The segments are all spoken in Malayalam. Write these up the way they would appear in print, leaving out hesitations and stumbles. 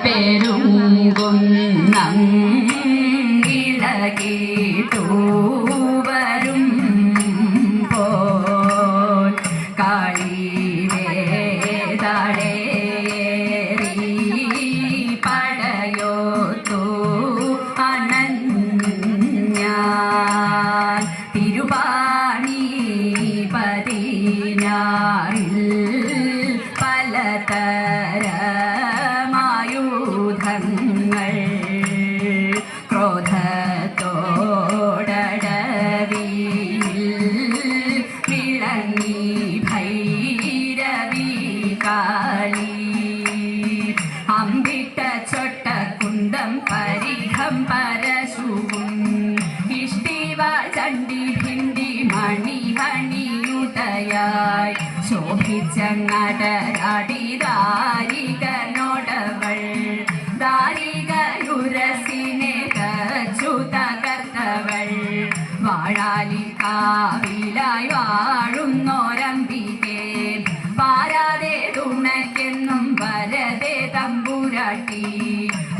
പെരുങ്കുന്നം ഇളകിട്ടു വരും പോൽ കളിവേദളേറി പടയോത്തു അണഞ്ഞാൻ തിരുവാണി പതിനാറിൽ പലതരമായുധങ്ങൾ ക്രോധത്തോടടവിയിൽ വിളങ്ങി ഭൈരവി കാളി അമ്പിട്ട ചൊട്ടക്കുണ്ടം പരിഘം പരശുവും ഇഷ്ടിവാൾ ചണ്ടി ഭിണ്ടി മണിഹണിയുടയായി ശോഭിച്ചങ്ങടരാടി ദാരികനോടവൾ ദാരികയുരസിനെ തച്ചു തകർത്തവൾ വാഴാലി കാവിലായി വാഴുന്നോരമ്പികെ പാരാതെ തുണയ്ക്കെന്നും വരതെ തമ്പുരാട്ടി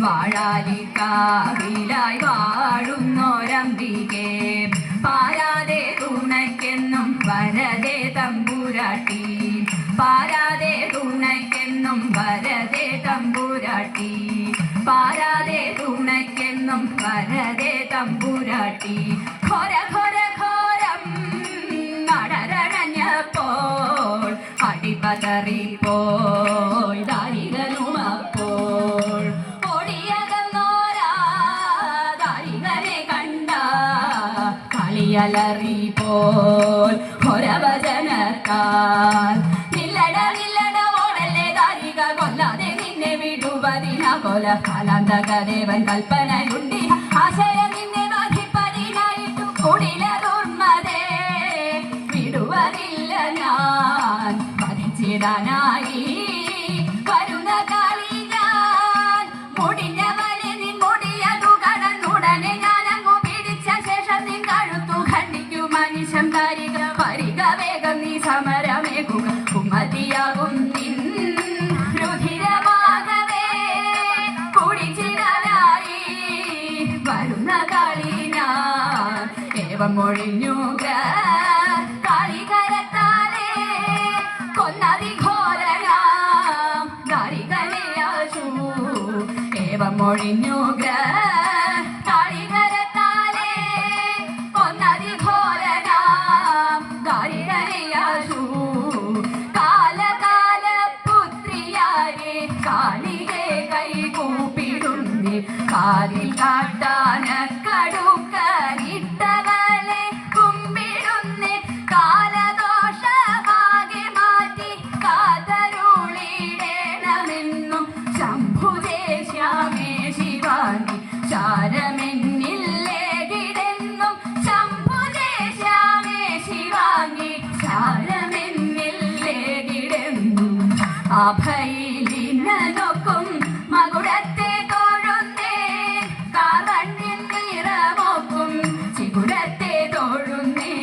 വാഴാലി കാവിലായി വാഴുന്നോരമ്പികെ പാരാതെ തുണയ്ക്കെന്നും വരതെ തമ്പുരാട്ടി പാരാതെ തുണയ്ക്കെന്നും വരതെ തമ്പുരാട്ടി പാരാതെ തുണയ്ക്കെന്നും വരതെ തമ്പുരാട്ടി ഘോര ഘോര ഘോരം നടരണഞ്ഞപ്പോൾ അടിപതറിപ്പോയി ദാരികനുമപ്പോൾ ഓടിയകന്നോരാ ദാരികനെ കണ്ട കളിയലറിപ്പോൽ ഘോരവചനത്താൽ നില്ലട നില്ലട ഓടല്ലേ ദാരിക കൊല്ലാതെ നിന്നെ വിടുവതിന കൊല കാലാന്തകദേവൻ കൽപ്പനയുണ്ടി ആശയ നിന്നെ ബാധിപ്പതിനായിട്ടു കുടില ദുർമതേ വിടുവതില്ല ഞാൻ വധിച്ചിടാനായി വരുന്ന കാളി ഞാൻ മുടിഞ്ഞവനെ നിൻ മുടിയതു കടന്നുടനെ ഞാനങ്ങു പിടിച്ച ശേഷം നിൻ കഴുത്തു ഖണ്ഡിക്കു മനുഷ്യൻ തരിക പരിക വേഗം നീ സമരമേകുക കുമതിയാകും നിൻ രുധിരമാകവേ കുടിച്ചിടാനായി വരുന്ന കാളി ഞാൻ ഏവം മൊഴിഞ്ഞു കാളികരത്താലേ കൊന്നതി ഘോരനാം ദാരികനെയാശു ഏവം മൊഴിഞ്ഞു കാളികരത്താലേ കൊന്നതി ഘോരനാം ദാരികനെയാശു കാലകാല പുത്രിയാരെ കാളികെ കൈകൂപ്പിടുന്നി കാലിൽ കാട്ടാന കടുക്കരിട്ടവളെ കുമ്പിടുന്നി കാലദോഷമാകെ മാറ്റി കാതരുളിടേണമെന്നും ശംഭുജേ ശ്യാമേ ശിവാനി ശാരമെന്നില്ലേകിടെന്നും ശംഭുജേ ശ്യാമേ ശിവാനി ശാരമെന്നില്ലേകിടെന്നും അഭയിലിനൊക്കും മകുടത്തെ തോഴുന്നേ കാവണ്ണിൽ നിറമോക്കും ചികുടത്തെ തോഴുന്നേ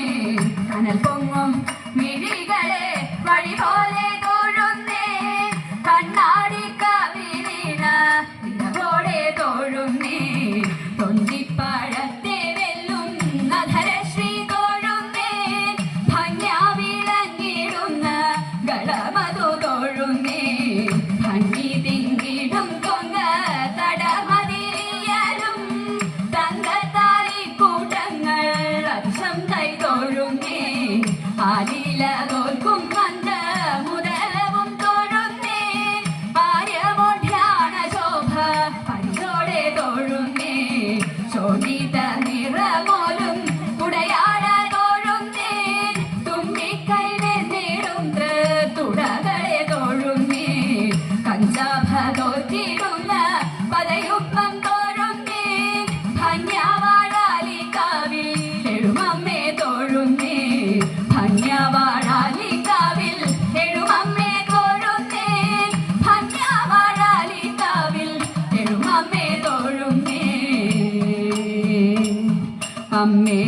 കനൽ പൊങ്ങും മിഴികളെ വഴി പോലെ തോഴുന്നേ കണ്ണാടി കവിളിന ഇടവോടെ തോഴുന്നേ തൊണ്ടിപ്പഴത്തെ വെല്ലും നധരശ്രീ തോഴുന്നേ ഭംഗ്യാ വിളങ്ങിടുന്ന ഗളമതു തോഴുന്നേ ഭംഗി തിങ്ങിടും കൊങ്ങ തടമതിരിയലും തങ്കത്താലിക്കൂട്ടങ്ങൾ അർഷം കൈതൊഴുന്നേ ആലില തോൽക്കും മന്ദ മുതലവും തോഴുന്നേ പാര്യമോഢ്യാണ ശോഭ പരിയോടെ തോഴുന്നേ ശോഭിത നിറമോലും ഉടയാട തോഴുന്നേ തുമ്പിക്കൈടെ നേടും തുടകളെ തോഴുന്നേ കഞ്ചാഭതോറ്റിടുന്ന പദയുപ്പം തോഴുന്നേ ഭംഗ്യവാഴാലി കാവിൽ എഴുമമ്മേ തോഴുന്നേ ഭംഗ്യവാഴാലി കാവിൽ എഴുമമ്മേ തോഴുന്നേ ഭംഗ്യവാഴാലി കാവിൽ എഴുമമ്മേ തോഴുന്നേ അമ്മേ